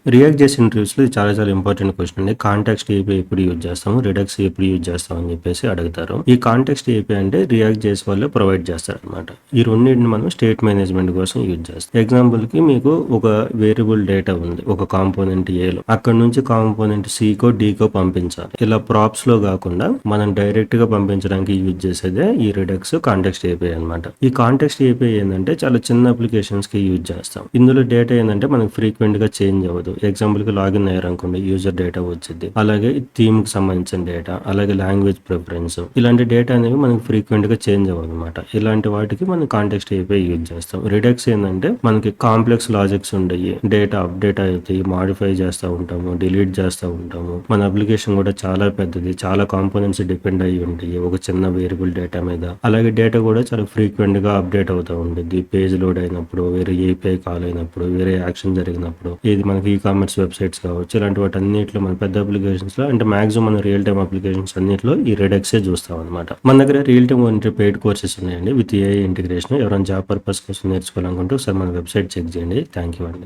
React చేసే ఇంటర్వ్యూస్‌లో ఇది చాలా చాలా ఇంపార్టెంట్ క్వెషన్ అండి. కాంటెక్స్ట్ ఏపీఐ ఎప్పుడు యూజ్ చేస్తాము? రిడక్స్ ఎప్పుడు యూజ్ చేస్తాం అని చెప్పేసి అడుగుతారు. ఈ కాంటెక్స్ట్ ఏపీఐ అంటే రియాక్ట్ జేఎస్ వాళ్ళు ప్రొవైడ్ చేస్తారనమాట. ఈ రెండింటిని మనం స్టేట్ మేనేజ్మెంట్ కోసం యూజ్ చేస్తాం. ఎగ్జాంపుల్‌కి మీకు ఒక వేరియబుల్ డేటా ఉంది. ఒక కాంపోనెంట్ ఏలో. అక్కడ నుంచి కాంపోనెంట్ సికో, డీకో పంపించాలి. ఇలా ప్రాప్స్‌లో కాకుండా మనం డైరెక్ట్‌గా పంపించడానికి యూజ్ చేసేదే ఈ రిడక్స్ కాంటెక్స్ట్ ఏపీఐ అనమాట. ఈ కాంటెక్స్ట్ ఏపీఐ ఏందంటే చాలా చిన్న అప్లికేషన్స్‌కి యూజ్ చేస్తాం. ఇందులో డేటా ఏందంటే మనకు ఫ్రీక్వెంట్‌గా చేంజ్ అవ్వదు. ఎగ్జాంపుల్‌కి లాగిన్ అయ్యారనుకోండి యూజర్ డేటా వచ్చిద్ది. అలాగే థీమ్‌కి సంబంధించిన డేటా, అలాగే లాంగ్వేజ్ ప్రిఫరెన్స్ ఇలాంటి డేటా అనేవి మనకి ఫ్రీక్వెంట్‌గా చేంజ్ అవ్వదనమాట. ఇలాంటి వాటికి మనం కాంటెక్స్ట్ ఏపీఐ యూజ్ చేస్తాం. రిడక్స్ ఏందంటే మనకి కాంప్లెక్స్ లాజిక్స్ ఉండయి. డేటా అప్డేట్ అవుతాయి, మాడిఫై చేస్తూ ఉంటాము, డిలీట్ చేస్తూ ఉంటాము. మన అప్లికేషన్ కూడా చాలా పెద్దది. చాలా కాంపోనెంట్స్ డిపెండ్ అయ్యి ఉంటాయి ఒక చిన్న వేరియబుల్ డేటా మీద. అలాగే డేటా కూడా చాలా ఫ్రీక్వెంట్‌గా అప్డేట్ అవుతూ ఉంటుంది. పేజ్ లోడ్ అయినప్పుడు, వేరే ఏపీఐ కాల్ అయినప్పుడు, వేరే యాక్షన్ జరిగినప్పుడు, ఇది మనకి కామర్స్ వెబ్సైట్స్ కావచ్చు. ఇలాంటి వాటన్నిటిలో మన పెద్ద అప్లికేషన్స్‌లో అంటే మాక్సిమం మన రియల్ టైమ్ అప్లికేషన్స్ అన్నిటిలో ఈ రెడెక్సే చూస్తాం అనమాట. మన దగ్గర real time oriented paid courses ఉన్నాయండి విత్ ఏఐ ఇంటిగ్రేషన్. ఎవరైనా జాబ్ పర్పస్ కోసం నేర్చుకోవాలనుకుంటే ఒకసారి మన వెబ్సైట్ చెక్ చేయండి. థ్యాంక్ యూ అండి.